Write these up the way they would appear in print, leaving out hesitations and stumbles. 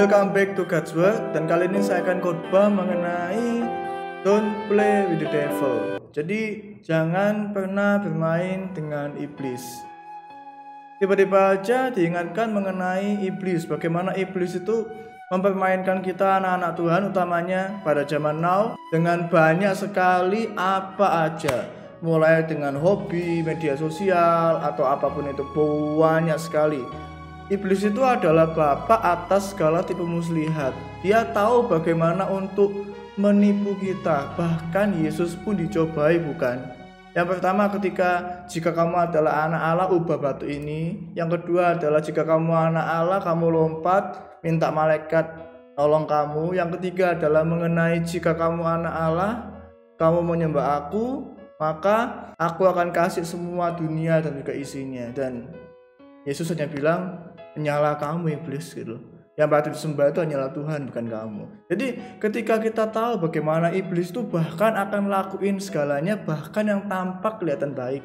Welcome back to God's Word. Dan kali ini saya akan khotbah mengenai Don't play with the devil. Jadi jangan pernah bermain dengan iblis. Tiba-tiba aja diingatkan mengenai iblis. Bagaimana iblis itu mempermainkan kita anak-anak Tuhan, utamanya pada zaman now, dengan banyak sekali apa aja. Mulai dengan hobi, media sosial, atau apapun itu, banyak sekali. Iblis itu adalah bapak atas segala tipu muslihat. Dia tahu bagaimana untuk menipu kita. Bahkan Yesus pun dicobai, bukan? Yang pertama, jika kamu adalah anak Allah, ubah batu ini. Yang kedua adalah jika kamu anak Allah, kamu lompat, minta malaikat tolong kamu. Yang ketiga adalah mengenai jika kamu anak Allah, kamu menyembah aku, maka aku akan kasih semua dunia dan juga isinya. Dan Yesus hanya bilang, hanyalah kamu iblis gitu. Yang patut disembah itu hanyalah Tuhan, bukan kamu. Jadi ketika kita tahu bagaimana iblis itu bahkan akan lakuin segalanya, bahkan yang tampak kelihatan baik.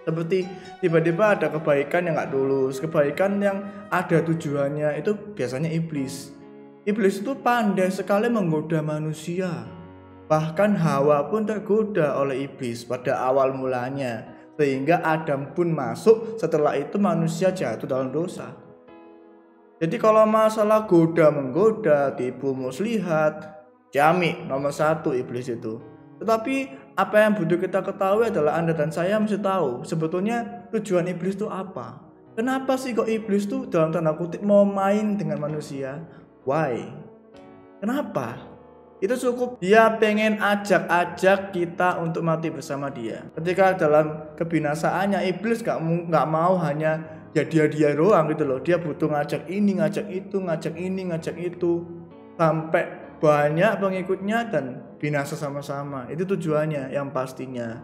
Seperti tiba-tiba ada kebaikan yang gak tulus, kebaikan yang ada tujuannya, itu biasanya iblis. Iblis itu pandai sekali menggoda manusia. Bahkan Hawa pun tergoda oleh iblis pada awal mulanya. Sehingga Adam pun masuk, setelah itu manusia jatuh dalam dosa. Jadi kalau masalah goda-menggoda, tipu muslihat, jamik nomor 1 iblis itu. Tetapi apa yang butuh kita ketahui adalah Anda dan saya mesti tahu sebetulnya tujuan iblis itu apa. Kenapa sih kok iblis itu dalam tanda kutip mau main dengan manusia? Why? Kenapa? Itu cukup dia pengen ajak kita untuk mati bersama dia. Ketika dalam kebinasaannya iblis gak mau hanya ya dia doang gitu loh. Dia butuh ngajak ini, ngajak itu, ngajak ini, ngajak itu, sampai banyak pengikutnya dan binasa sama-sama. Itu tujuannya yang pastinya.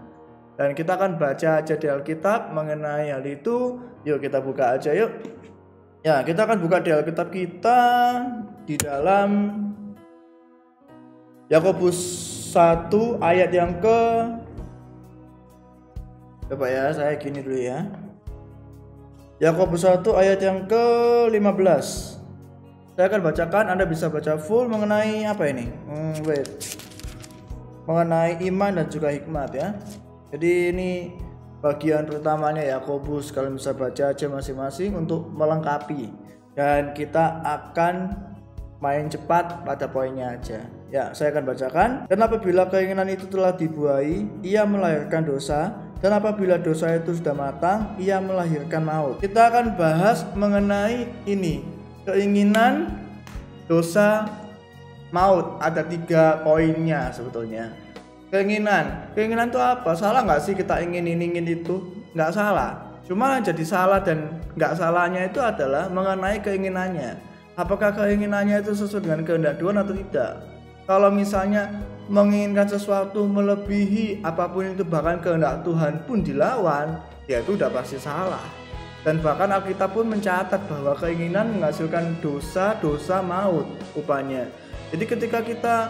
Dan kita akan baca aja di Alkitab mengenai hal itu. Yuk kita buka aja yuk. Ya, kita akan buka di Alkitab kita di dalam Yakobus 1 ayat yang coba ya, saya gini dulu ya. Yakobus 1 ayat yang ke-15. Saya akan bacakan, Anda bisa baca full mengenai apa ini? Mengenai iman dan juga hikmat ya. Jadi ini bagian pertamanya Yakobus, kalian bisa baca aja masing-masing untuk melengkapi. Dan kita akan main cepat pada poinnya aja. Ya, saya akan bacakan. Dan apabila keinginan itu telah dibuai, ia melahirkan dosa. Dan apabila dosa itu sudah matang, ia melahirkan maut. Kita akan bahas mengenai ini. Keinginan, dosa, maut. Ada 3 poinnya sebetulnya. Keinginan itu apa? Salah nggak sih kita ingin itu? Nggak salah. Cuma yang jadi salah dan nggak salahnya itu adalah mengenai keinginannya. Apakah keinginannya itu sesuai dengan kehendak Tuhan atau tidak? Kalau misalnya menginginkan sesuatu melebihi apapun itu, bahkan kehendak Tuhan pun dilawan, ya itu udah pasti salah. Dan bahkan Alkitab pun mencatat bahwa keinginan menghasilkan dosa maut rupanya. Jadi ketika kita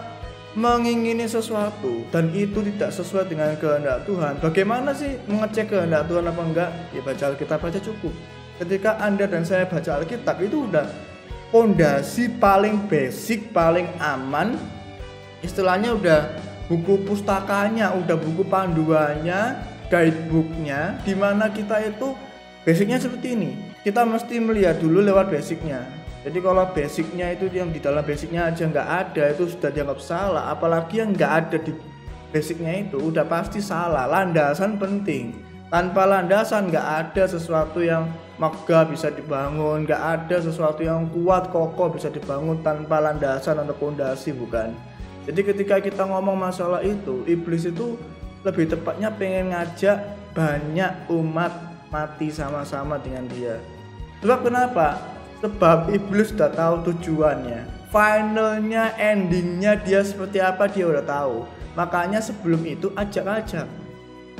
mengingini sesuatu dan itu tidak sesuai dengan kehendak Tuhan, bagaimana sih mengecek kehendak Tuhan apa enggak? Ya baca Alkitab aja cukup. Ketika Anda dan saya baca Alkitab, itu udah fondasi paling basic, paling aman. Istilahnya udah buku pustakanya, udah buku panduannya, guidebooknya, dimana kita itu basicnya seperti ini. Kita mesti melihat dulu lewat basicnya. Jadi kalau basicnya itu yang di dalam basicnya aja nggak ada, itu sudah dianggap salah. Apalagi yang nggak ada di basicnya itu udah pasti salah. Landasan penting. Tanpa landasan nggak ada sesuatu yang megah bisa dibangun, nggak ada sesuatu yang kuat kokoh bisa dibangun tanpa landasan atau fondasi, bukan? Jadi ketika kita ngomong masalah itu, iblis itu lebih tepatnya pengen ngajak banyak umat mati sama-sama dengan dia. Sebab kenapa? Sebab iblis sudah tahu tujuannya, finalnya, endingnya dia seperti apa dia udah tahu. Makanya sebelum itu ajak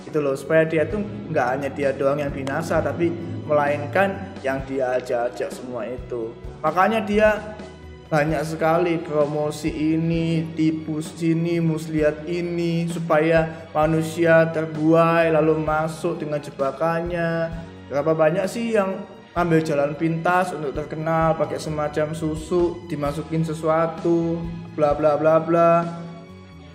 gitu loh, supaya dia tuh nggak hanya dia doang yang binasa, tapi melainkan yang dia ajak semua itu. Makanya dia banyak sekali promosi ini, tipu sini, muslihat ini, supaya manusia terbuai lalu masuk dengan jebakannya. Berapa banyak sih yang ambil jalan pintas untuk terkenal, pakai semacam susu, dimasukin sesuatu, bla bla bla bla,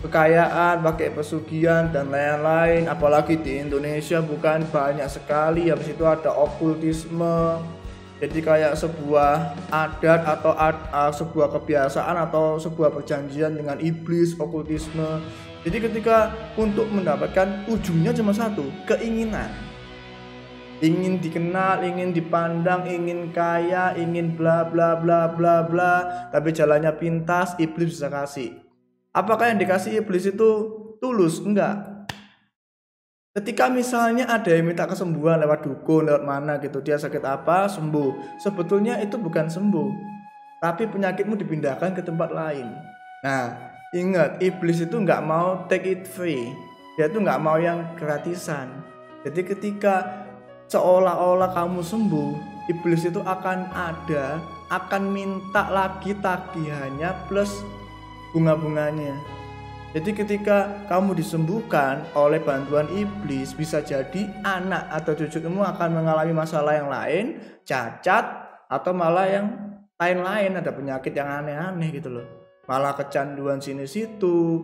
kekayaan, pakai pesugihan dan lain-lain. Apalagi di Indonesia bukan banyak sekali. Habis itu ada okultisme. Jadi kayak sebuah adat atau sebuah kebiasaan atau sebuah perjanjian dengan iblis, okultisme. Jadi ketika untuk mendapatkan ujungnya cuma satu, keinginan. Ingin dikenal, ingin dipandang, ingin kaya, ingin bla bla bla bla bla, tapi jalannya pintas, iblis bisa kasih. Apakah yang dikasih iblis itu tulus? Enggak. Ketika misalnya ada yang minta kesembuhan lewat dukun, lewat mana gitu, dia sakit apa, sembuh. Sebetulnya itu bukan sembuh, tapi penyakitmu dipindahkan ke tempat lain. Nah, ingat, iblis itu enggak mau take it free. Dia itu enggak mau yang gratisan. Jadi ketika seolah-olah kamu sembuh, iblis itu akan minta lagi tagihannya plus bunga-bunganya. Jadi ketika kamu disembuhkan oleh bantuan iblis, bisa jadi anak atau cucumu akan mengalami masalah yang lain, cacat, atau malah yang lain-lain, ada penyakit yang aneh-aneh gitu loh. Malah kecanduan sini-situ,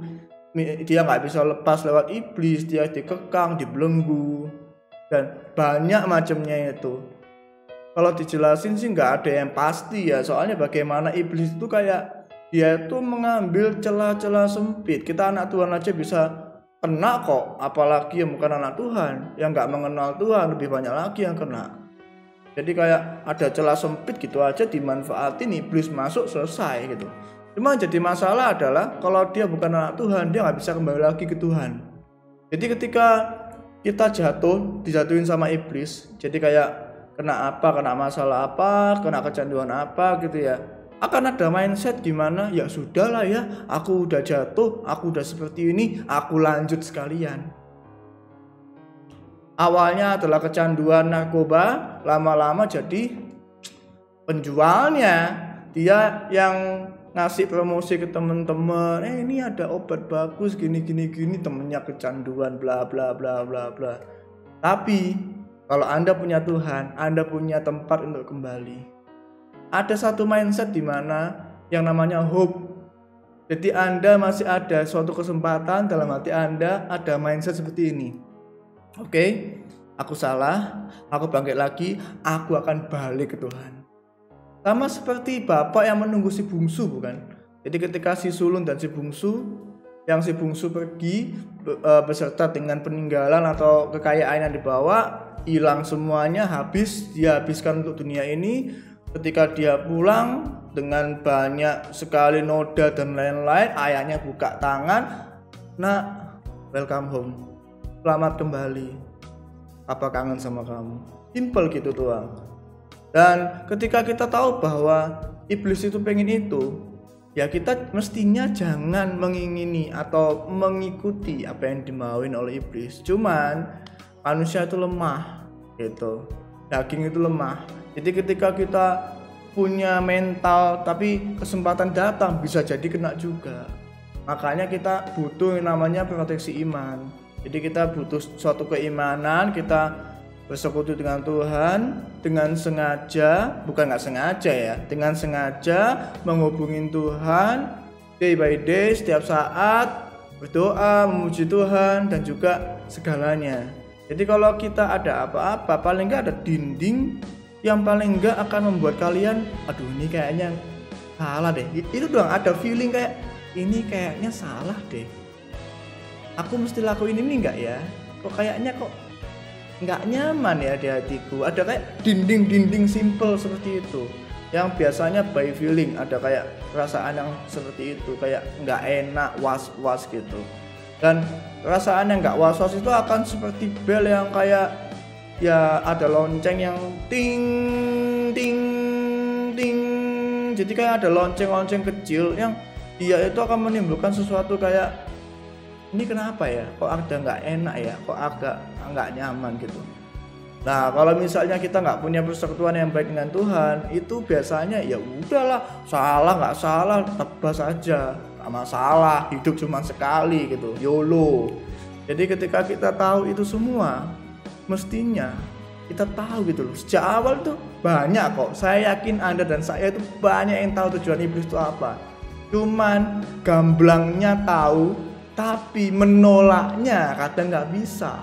dia nggak bisa lepas lewat iblis, dia dikekang, dibelenggu, dan banyak macamnya itu. Kalau dijelasin sih nggak ada yang pasti ya, soalnya bagaimana iblis itu kayak dia itu mengambil celah-celah sempit. Kita anak Tuhan aja bisa kena kok, apalagi yang bukan anak Tuhan, yang nggak mengenal Tuhan lebih banyak lagi yang kena. Jadi kayak ada celah sempit gitu aja dimanfaatin, iblis masuk, selesai gitu. Cuma jadi masalah adalah kalau dia bukan anak Tuhan, dia nggak bisa kembali lagi ke Tuhan. Jadi ketika kita dijatuhin sama iblis, jadi kayak kena masalah apa, kena kecanduan apa gitu ya, akan ada mindset gimana, ya sudahlah ya, aku udah jatuh, aku udah seperti ini, aku lanjut sekalian. Awalnya adalah kecanduan narkoba, lama-lama jadi penjualnya, dia yang ngasih promosi ke temen-temen, ini ada obat bagus gini, temennya kecanduan bla bla bla bla bla. Tapi kalau Anda punya Tuhan, Anda punya tempat untuk kembali. Ada satu mindset di mana yang namanya hope. Jadi Anda masih ada suatu kesempatan, dalam hati Anda ada mindset seperti ini. Oke, aku salah, aku bangkit lagi, aku akan balik ke Tuhan. Sama seperti bapak yang menunggu si bungsu, bukan? Jadi ketika si sulung dan si bungsu pergi beserta dengan peninggalan atau kekayaan yang dibawa, hilang semuanya, habis, dia habiskan untuk dunia ini. Ketika dia pulang dengan banyak sekali noda dan lain-lain, ayahnya buka tangan, "Nak, welcome home, selamat kembali, Papa kangen sama kamu." Simple gitu doang. Dan ketika kita tahu bahwa iblis itu pengen itu, ya kita mestinya jangan mengingini atau mengikuti apa yang dimauin oleh iblis. Cuman manusia itu lemah gitu, daging itu lemah. Jadi ketika kita punya mental tapi kesempatan datang, bisa jadi kena juga. Makanya kita butuh yang namanya proteksi iman. Jadi kita butuh suatu keimanan, kita bersekutu dengan Tuhan dengan sengaja, bukan nggak sengaja ya, dengan sengaja menghubungi Tuhan day by day, setiap saat berdoa, memuji Tuhan dan juga segalanya. Jadi kalau kita ada apa-apa, paling nggak ada dinding yang paling enggak akan membuat kalian, aduh ini kayaknya salah deh. Itu doang, ada feeling kayak ini kayaknya salah deh. Aku mesti lakuin ini enggak ya? Kok kayaknya kok enggak nyaman ya di hatiku. Ada kayak dinding-dinding simple seperti itu. Yang biasanya by feeling, ada kayak perasaan yang seperti itu, kayak enggak enak, was-was gitu. Dan perasaan yang enggak was-was itu akan seperti bel yang kayak ya ada lonceng yang ting ting ting. Jadi kayak ada lonceng-lonceng kecil yang dia itu akan menimbulkan sesuatu kayak ini kenapa ya, kok ada nggak enak ya, kok agak nggak nyaman gitu. Nah kalau misalnya kita nggak punya persekutuan yang baik dengan Tuhan, itu biasanya ya udahlah, salah nggak salah tebas aja, nggak masalah, hidup cuma sekali gitu, YOLO. Jadi ketika kita tahu itu semua, mestinya kita tahu gitu loh. Sejak awal tuh banyak kok. Saya yakin Anda dan saya itu banyak yang tahu tujuan iblis itu apa. Cuman gamblangnya tahu, tapi menolaknya kadang nggak bisa.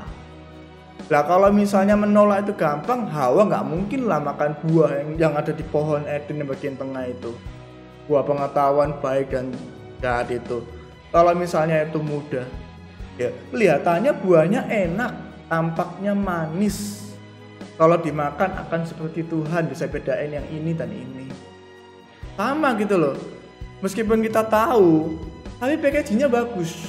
Lah kalau misalnya menolak itu gampang, Hawa nggak mungkin lah makan buah yang ada di pohon Eden yang bagian tengah itu. Buah pengetahuan baik dan jahat itu. Kalau misalnya itu mudah, ya kelihatannya buahnya enak, tampaknya manis. Kalau dimakan akan seperti Tuhan, bisa bedain yang ini dan ini. Sama gitu loh. Meskipun kita tahu, tapi packagingnya bagus.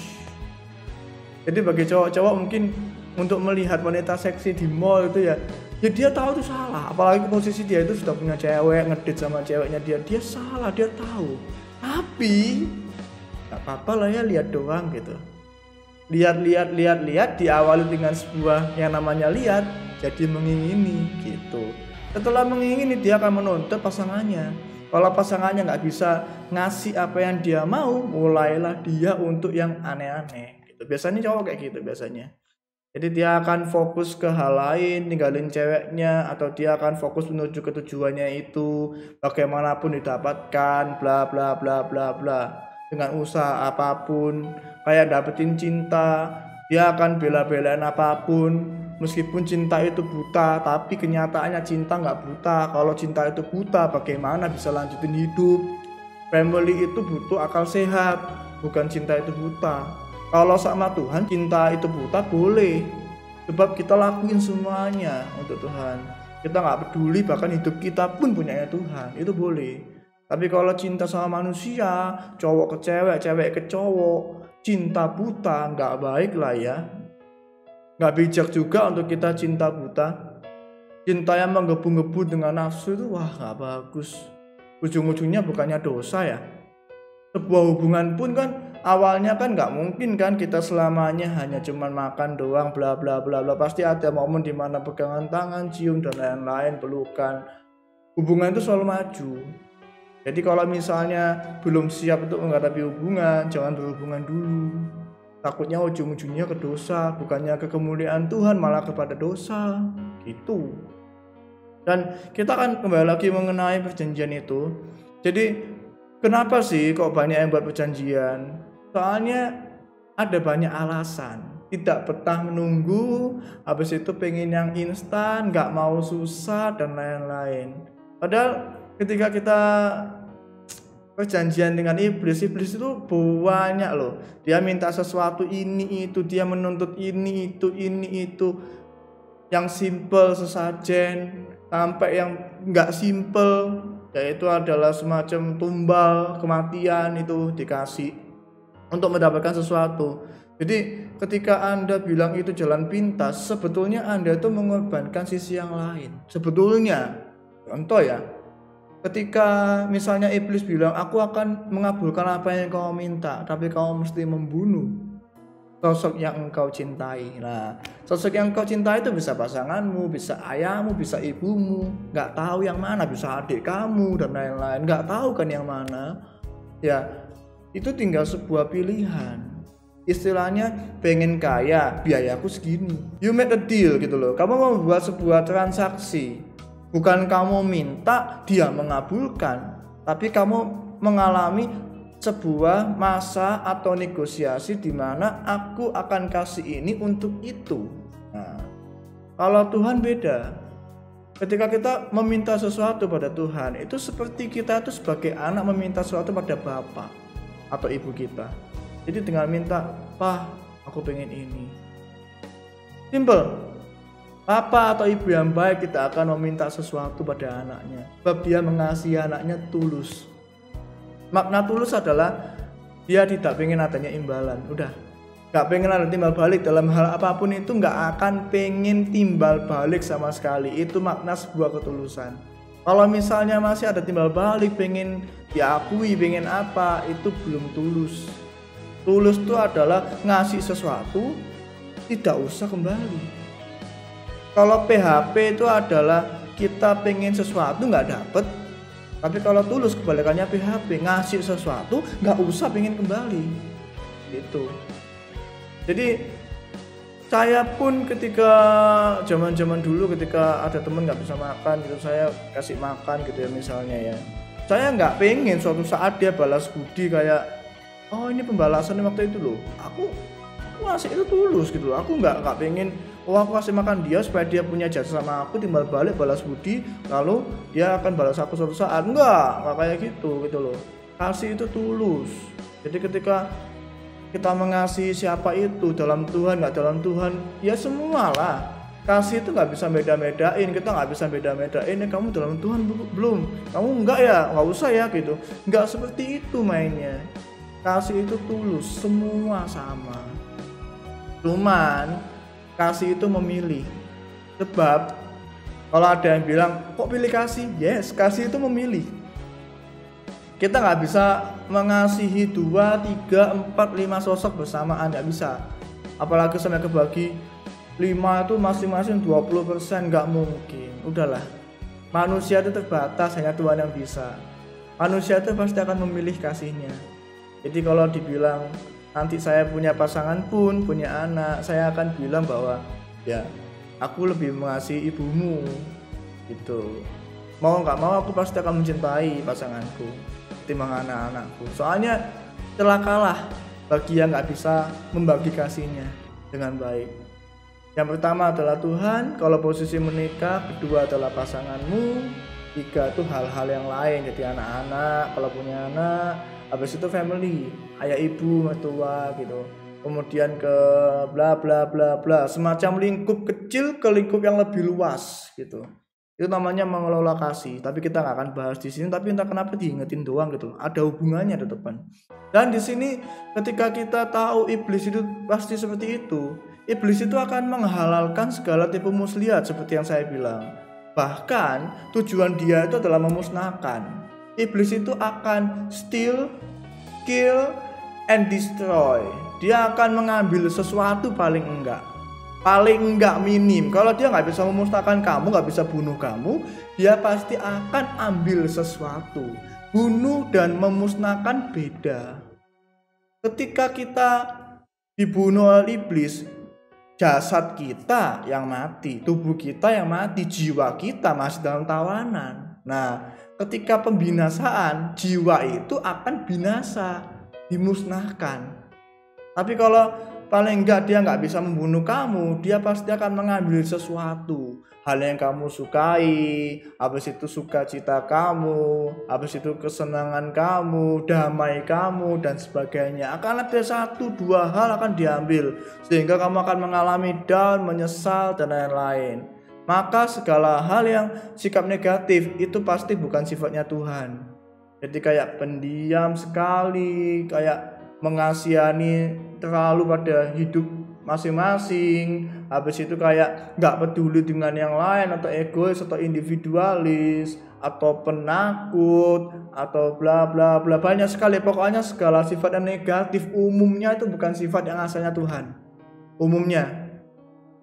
Jadi bagi cowok-cowok mungkin untuk melihat wanita seksi di mall itu ya dia tahu itu salah. Apalagi posisi dia itu sudah punya cewek, ngedate sama ceweknya dia salah, dia tahu. Tapi gak apa-apa lah ya, lihat doang gitu. Lihat, diawali dengan sebuah yang namanya lihat, jadi mengingini gitu. Setelah mengingini dia akan menuntut pasangannya. Kalau pasangannya nggak bisa ngasih apa yang dia mau, mulailah dia untuk yang aneh-aneh gitu. Biasanya cowok kayak gitu biasanya. Jadi dia akan fokus ke hal lain, ninggalin ceweknya, atau dia akan fokus menuju ke tujuannya itu, bagaimanapun didapatkan, bla bla bla bla bla. Dengan usaha apapun, kayak dapetin cinta, dia akan bela-belain apapun. Meskipun cinta itu buta, tapi kenyataannya cinta nggak buta. Kalau cinta itu buta, bagaimana bisa lanjutin hidup? Family itu butuh akal sehat, bukan cinta itu buta. Kalau sama Tuhan, cinta itu buta boleh, sebab kita lakuin semuanya untuk Tuhan. Kita nggak peduli, bahkan hidup kita pun punyanya Tuhan, itu boleh. Tapi kalau cinta sama manusia, cowok ke cewek, cewek ke cowok, cinta buta, nggak baik lah ya. Nggak bijak juga untuk kita cinta buta. Cinta yang menggebu-gebu dengan nafsu itu wah nggak bagus. Ujung-ujungnya bukannya dosa ya. Sebuah hubungan pun kan awalnya kan nggak mungkin kan kita selamanya hanya cuman makan doang bla bla bla bla. Pasti ada momen dimana pegangan tangan, cium dan lain-lain, pelukan. Hubungan itu selalu maju. Jadi kalau misalnya belum siap untuk menghadapi hubungan, jangan berhubungan dulu. Takutnya ujung-ujungnya ke dosa, bukannya ke kemuliaan Tuhan, malah kepada dosa. Gitu. Dan kita akan kembali lagi mengenai perjanjian itu. Jadi kenapa sih kok banyak yang buat perjanjian? Soalnya ada banyak alasan. Tidak betah menunggu, habis itu pengen yang instan, gak mau susah dan lain-lain. Padahal ketika kita perjanjian dengan iblis itu banyak loh. Dia minta sesuatu ini itu, dia menuntut ini itu, yang simple sesajen sampai yang nggak simple, yaitu adalah semacam tumbal kematian itu dikasih untuk mendapatkan sesuatu. Jadi ketika Anda bilang itu jalan pintas, sebetulnya Anda itu mengorbankan sisi yang lain. Sebetulnya, contoh ya, ketika misalnya iblis bilang, aku akan mengabulkan apa yang kau minta, tapi kau mesti membunuh sosok yang engkau cintai. Nah, sosok yang engkau cintai itu bisa pasanganmu, bisa ayahmu, bisa ibumu, nggak tahu yang mana, bisa adik kamu dan lain-lain, nggak tahu kan yang mana. Ya, itu tinggal sebuah pilihan. Istilahnya pengen kaya, biayaku segini. You make a deal gitu loh. Kamu membuat sebuah transaksi. Bukan kamu minta dia mengabulkan, tapi kamu mengalami sebuah masa atau negosiasi di mana aku akan kasih ini untuk itu. Nah, kalau Tuhan beda. Ketika kita meminta sesuatu pada Tuhan, itu seperti kita itu sebagai anak meminta sesuatu pada bapak atau ibu kita. Jadi dengan minta, "Pak, aku pengen ini." Simple. Bapak atau ibu yang baik kita akan meminta sesuatu pada anaknya. Sebab dia mengasihi anaknya tulus. Makna tulus adalah dia tidak pengen adanya imbalan. Udah, gak pengen ada timbal balik dalam hal apapun itu, gak akan pengen timbal balik sama sekali. Itu makna sebuah ketulusan. Kalau misalnya masih ada timbal balik, pengen diakui, pengen apa, itu belum tulus. Tulus itu adalah ngasih sesuatu, tidak usah kembali. Kalau PHP itu adalah kita pengen sesuatu nggak dapet, tapi kalau tulus kebalikannya PHP, ngasih sesuatu nggak usah pengen kembali. Gitu. Jadi saya pun ketika zaman dulu ketika ada temen nggak bisa makan gitu, saya kasih makan gitu ya misalnya ya, saya nggak pengen suatu saat dia balas budi kayak, oh ini pembalasan waktu itu loh, aku ngasih itu tulus gitu loh, aku nggak pengen oh aku kasih makan dia supaya dia punya jasa sama aku, timbal balik balas budi lalu dia akan balas aku suatu saat. Enggak kayak gitu loh. Kasih itu tulus. Jadi ketika kita mengasihi siapa itu, dalam Tuhan nggak dalam Tuhan, ya semualah. Kasih itu nggak bisa beda-bedain, kita nggak bisa beda-bedain ya kamu dalam Tuhan belum, kamu enggak ya nggak usah ya gitu, nggak seperti itu mainnya. Kasih itu tulus, semua sama. Cuman kasih itu memilih. Sebab kalau ada yang bilang kok pilih kasih, yes, kasih itu memilih. Kita nggak bisa mengasihi 2, 3, 4, 5 sosok bersamaan, nggak bisa. Apalagi sampai kebagi 5 itu masing-masing 20%, nggak mungkin. Udahlah, manusia itu terbatas, hanya Tuhan yang bisa. Manusia itu pasti akan memilih kasihnya. Jadi kalau dibilang nanti saya punya pasangan pun, punya anak, saya akan bilang bahwa ya aku lebih mengasihi ibumu gitu. Mau nggak mau aku pasti akan mencintai pasanganku ketimbang anak-anakku. Soalnya celakalah bagi yang nggak bisa membagi kasihnya dengan baik. Yang pertama adalah Tuhan, kalau posisi menikah. Kedua adalah pasanganmu. 3 itu hal-hal yang lain, jadi anak-anak, kalau punya anak. Habis itu family, ayah ibu, mertua gitu. Kemudian ke bla bla bla bla, semacam lingkup kecil ke lingkup yang lebih luas gitu. Itu namanya mengelola kasih, tapi kita nggak akan bahas di sini. Tapi entah kenapa diingetin doang gitu, ada hubungannya di depan. Dan di sini ketika kita tahu iblis itu pasti seperti itu, iblis itu akan menghalalkan segala tipu muslihat seperti yang saya bilang. Bahkan tujuan dia itu adalah memusnahkan. Iblis itu akan steal, kill, and destroy. Dia akan mengambil sesuatu paling enggak minim. Kalau dia nggak bisa memusnahkan kamu, nggak bisa bunuh kamu, dia pasti akan ambil sesuatu. Bunuh dan memusnahkan beda. Ketika kita dibunuh oleh iblis, jasad kita yang mati, tubuh kita yang mati, jiwa kita masih dalam tawanan. Nah, ketika pembinasaan, jiwa itu akan binasa, dimusnahkan. Tapi kalau paling enggak dia nggak bisa membunuh kamu, dia pasti akan mengambil sesuatu, hal yang kamu sukai, habis itu sukacita kamu, habis itu kesenangan kamu, damai kamu, dan sebagainya. Akan ada 1-2 hal akan diambil, sehingga kamu akan mengalami down, menyesal, dan lain-lain. Maka segala hal yang sikap negatif itu pasti bukan sifatnya Tuhan. Jadi kayak pendiam sekali, kayak mengasihani terlalu pada hidup masing-masing, habis itu kayak nggak peduli dengan yang lain, atau egois, atau individualis, atau penakut, atau bla bla bla, banyak sekali. Pokoknya segala sifat yang negatif umumnya itu bukan sifat yang asalnya Tuhan. Umumnya,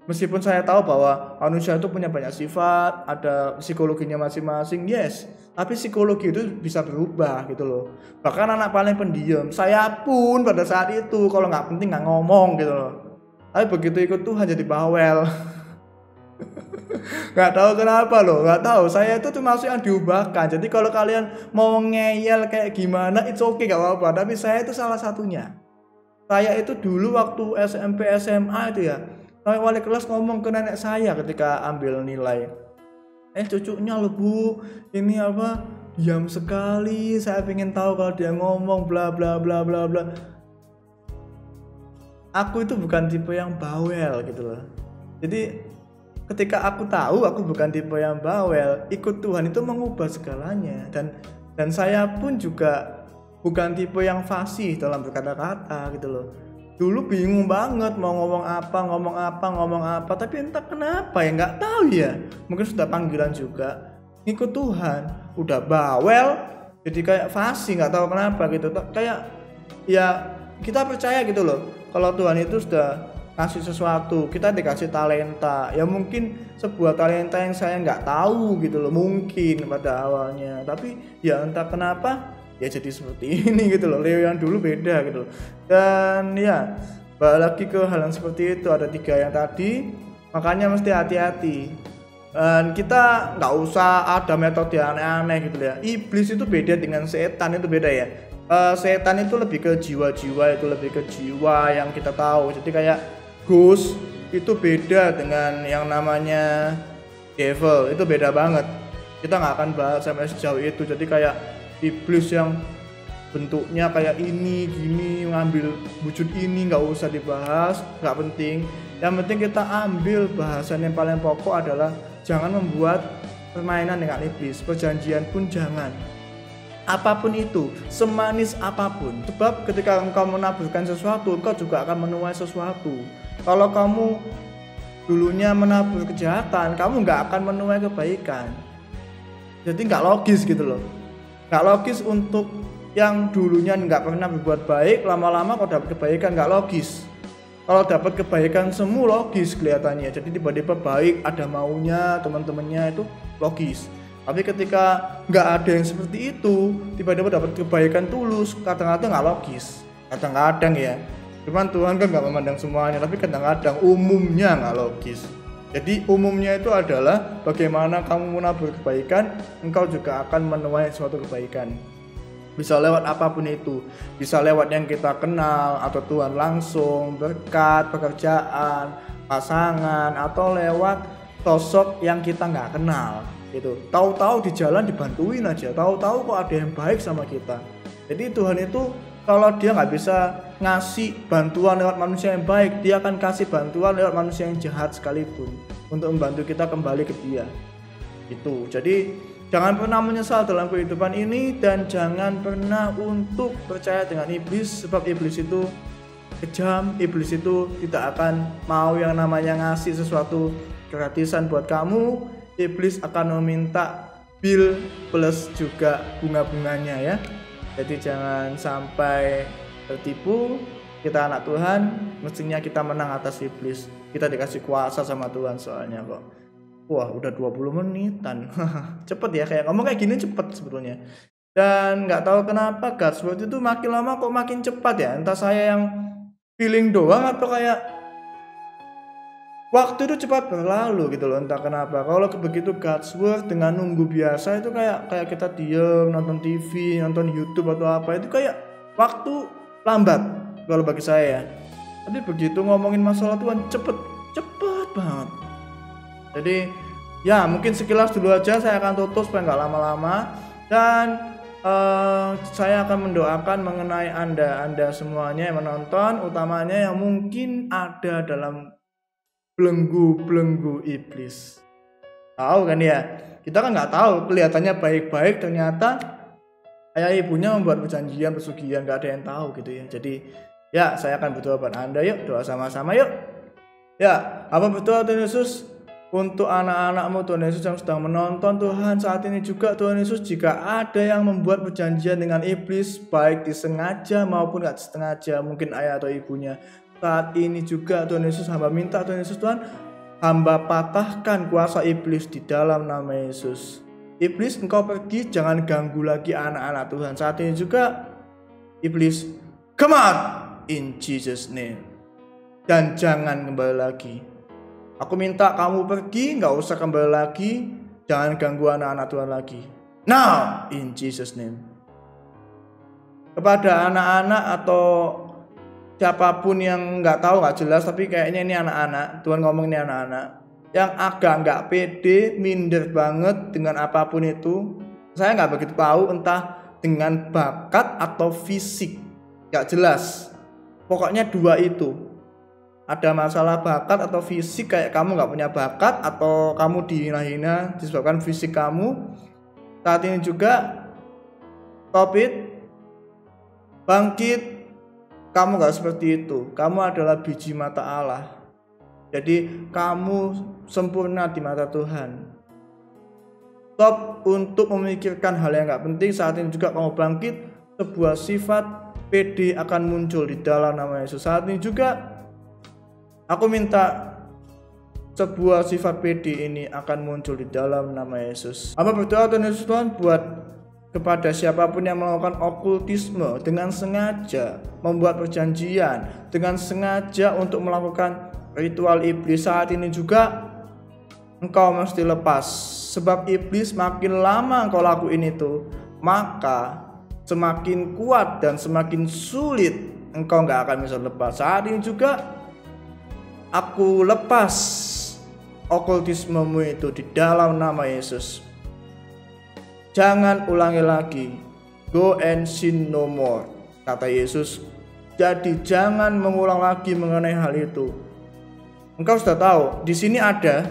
meskipun saya tahu bahwa manusia itu punya banyak sifat, ada psikologinya masing-masing, yes, tapi psikologi itu bisa berubah gitu loh. Bahkan anak paling pendiam, saya pun pada saat itu kalau nggak penting nggak ngomong gitu loh. Tapi begitu ikut Tuhan jadi bawel. Nggak tahu kenapa loh, nggak tahu. Saya itu termasuk yang diubahkan. Jadi kalau kalian mau ngeyel kayak gimana, it's okay, nggak apa-apa. Tapi saya itu salah satunya. Saya itu dulu waktu SMP SMA itu ya, wali kelas ngomong ke nenek saya ketika ambil nilai, cucunya loh bu, ini apa, diam sekali, saya pengen tahu kalau dia ngomong bla bla bla bla bla. Aku itu bukan tipe yang bawel gitu loh. Jadi ketika aku tahu aku bukan tipe yang bawel, ikut Tuhan itu mengubah segalanya. Dan saya pun juga bukan tipe yang fasih dalam berkata-kata gitu loh. Dulu bingung banget mau ngomong apa, tapi entah kenapa ya, nggak tahu ya, mungkin sudah panggilan juga, ngikut Tuhan, udah bawel jadi kayak fasih, nggak tahu kenapa gitu, kayak ya kita percaya gitu loh, kalau Tuhan itu sudah kasih sesuatu, kita dikasih talenta, ya mungkin sebuah talenta yang saya nggak tahu gitu loh, mungkin pada awalnya, tapi ya entah kenapa ya jadi seperti ini gitu loh. Leo yang dulu beda gitu loh. Dan ya balik lagi ke hal yang seperti itu, ada 3 yang tadi, makanya mesti hati-hati. Dan kita nggak usah ada metode aneh-aneh gitu ya. Iblis itu beda dengan setan, itu beda ya. Setan itu lebih ke jiwa-jiwa, itu lebih ke jiwa yang kita tahu. Jadi kayak ghost itu beda dengan yang namanya devil, itu beda banget. Kita nggak akan bahas sampai sejauh itu. Jadi kayak iblis yang bentuknya kayak ini gini, ngambil wujud ini, nggak usah dibahas, nggak penting. Yang penting kita ambil bahasan yang paling pokok adalah jangan membuat permainan dengan iblis. Perjanjian pun jangan, apapun itu, semanis apapun. Sebab ketika engkau menaburkan sesuatu, engkau juga akan menuai sesuatu. Kalau kamu dulunya menabur kejahatan, kamu nggak akan menuai kebaikan. Jadi nggak logis gitu loh. Nggak logis untuk yang dulunya nggak pernah berbuat baik, lama-lama kok dapat kebaikan, nggak logis. Kalau dapat kebaikan semu logis kelihatannya. Jadi tiba-tiba baik, ada maunya teman-temannya, itu logis. Tapi ketika nggak ada yang seperti itu, tiba-tiba dapat kebaikan tulus, kadang-kadang nggak logis. Kadang-kadang ya. Cuman Tuhan kan nggak memandang semuanya, tapi kadang-kadang umumnya nggak logis. Jadi umumnya itu adalah bagaimana kamu menabur kebaikan, engkau juga akan menuai suatu kebaikan. Bisa lewat apapun itu, bisa lewat yang kita kenal atau Tuhan langsung, berkat, pekerjaan, pasangan, atau lewat sosok yang kita nggak kenal gitu. Tahu-tahu di jalan dibantuin aja, tahu-tahu kok ada yang baik sama kita. Jadi Tuhan itu kalau dia nggak bisa ngasih bantuan lewat manusia yang baik, dia akan kasih bantuan lewat manusia yang jahat sekalipun untuk membantu kita kembali ke dia. Itu. Jadi jangan pernah menyesal dalam kehidupan ini, dan jangan pernah untuk percaya dengan iblis, sebab iblis itu kejam. Iblis itu tidak akan mau yang namanya ngasih sesuatu gratisan buat kamu. Iblis akan meminta bill plus juga bunga-bunganya ya. Jadi jangan sampai tertipu. Kita anak Tuhan, mestinya kita menang atas iblis. Kita dikasih kuasa sama Tuhan soalnya kok. Wah, udah 20 menitan. Cepet ya, kayak ngomong kayak gini cepet sebetulnya. Dan nggak tahu kenapa God's Word itu makin lama kok makin cepat ya. Entah saya yang feeling doang atau kayak waktu itu cepat berlalu gitu loh, entah kenapa. Kalau begitu God's Word dengan nunggu biasa itu kayak kita diem nonton TV, nonton YouTube atau apa, itu kayak waktu lambat kalau bagi saya ya. Tapi begitu ngomongin masalah Tuhan cepet banget. Jadi ya mungkin sekilas dulu aja, saya akan tutup supaya nggak lama-lama. Dan saya akan mendoakan mengenai anda semuanya yang menonton, utamanya yang mungkin ada dalam belenggu iblis. Tahu kan ya, kita kan nggak tahu, kelihatannya baik-baik, ternyata ayah ibunya membuat perjanjian pesugihan, nggak ada yang tahu gitu ya. Jadi ya saya akan berdoa buat anda, yuk doa sama-sama yuk. Ya, apa berdoa Tuhan Yesus untuk anak-anakmu Tuhan Yesus yang sedang menonton Tuhan saat ini juga Tuhan Yesus, jika ada yang membuat perjanjian dengan iblis baik disengaja maupun nggak disengaja, mungkin ayah atau ibunya, saat ini juga Tuhan Yesus hamba minta Tuhan Yesus, Tuhan hamba patahkan kuasa iblis di dalam nama Yesus. Iblis engkau pergi, jangan ganggu lagi anak-anak Tuhan. Saat ini juga iblis come out in Jesus name, dan jangan kembali lagi. Aku minta kamu pergi, gak usah kembali lagi, jangan ganggu anak-anak Tuhan lagi. Now in Jesus name. Kepada anak-anak atau siapapun yang nggak tahu, nggak jelas, tapi kayaknya ini anak-anak, Tuhan ngomong ini anak-anak yang agak nggak pede, minder banget dengan apapun itu. Saya nggak begitu tahu, entah dengan bakat atau fisik, nggak jelas. Pokoknya dua itu. Ada masalah bakat atau fisik, kayak kamu nggak punya bakat atau kamu dihina-hina disebabkan fisik kamu. Saat ini juga stop it, bangkit. Kamu gak seperti itu. Kamu adalah biji mata Allah. Jadi kamu sempurna di mata Tuhan. Stop untuk memikirkan hal yang gak penting. Saat ini juga kamu bangkit. Sebuah sifat PD akan muncul di dalam nama Yesus. Saat ini juga aku minta sebuah sifat PD ini akan muncul di dalam nama Yesus. Apa berdoa Tuhan Yesus, Tuhan buat kepada siapapun yang melakukan okultisme dengan sengaja membuat perjanjian, dengan sengaja untuk melakukan ritual iblis saat ini juga engkau mesti lepas. Sebab iblis makin lama engkau lakuin itu, maka semakin kuat dan semakin sulit engkau gak akan bisa lepas. Saat ini juga aku lepas okultismemu itu di dalam nama Yesus. Jangan ulangi lagi. Go and sin no more, kata Yesus. Jadi jangan mengulang lagi mengenai hal itu. Engkau sudah tahu, di sini ada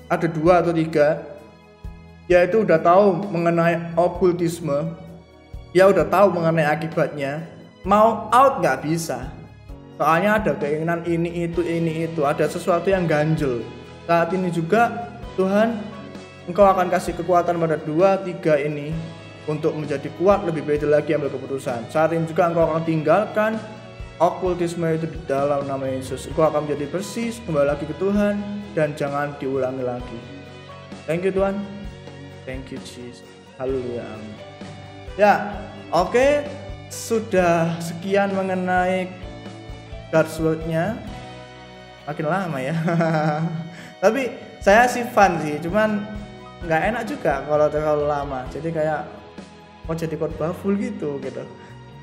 2 atau 3, yaitu udah tahu mengenai okultisme, ya udah tahu mengenai akibatnya. Mau out nggak bisa, soalnya ada keinginan ini itu, ada sesuatu yang ganjel. Saat ini juga Tuhan, engkau akan kasih kekuatan pada 2-3 ini untuk menjadi kuat, lebih baik lagi ambil keputusan. Saat ini juga engkau akan tinggalkan okultisme itu di dalam nama Yesus. Engkau akan menjadi bersih, kembali lagi ke Tuhan, dan jangan diulangi lagi. Thank you Tuhan, thank you Jesus, haleluya. Ya, oke, sudah sekian mengenai God's Word-nya. Makin lama ya. Tapi saya sih fun sih, cuman nggak enak juga kalau terlalu lama. Jadi kayak mau jadi khotbah full gitu.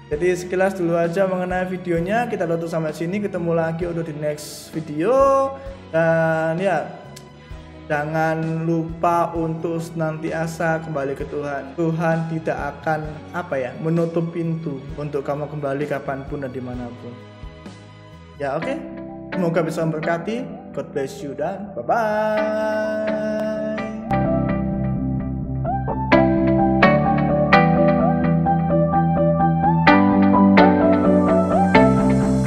Jadi sekilas dulu aja mengenai videonya. Kita tutup sampai sini. Ketemu lagi untuk di next video. Dan ya, jangan lupa untuk senantiasa kembali ke Tuhan. Tuhan tidak akan menutup pintu untuk kamu kembali kapanpun dan dimanapun. Ya oke. Semoga bisa memberkati. God bless you dan bye-bye.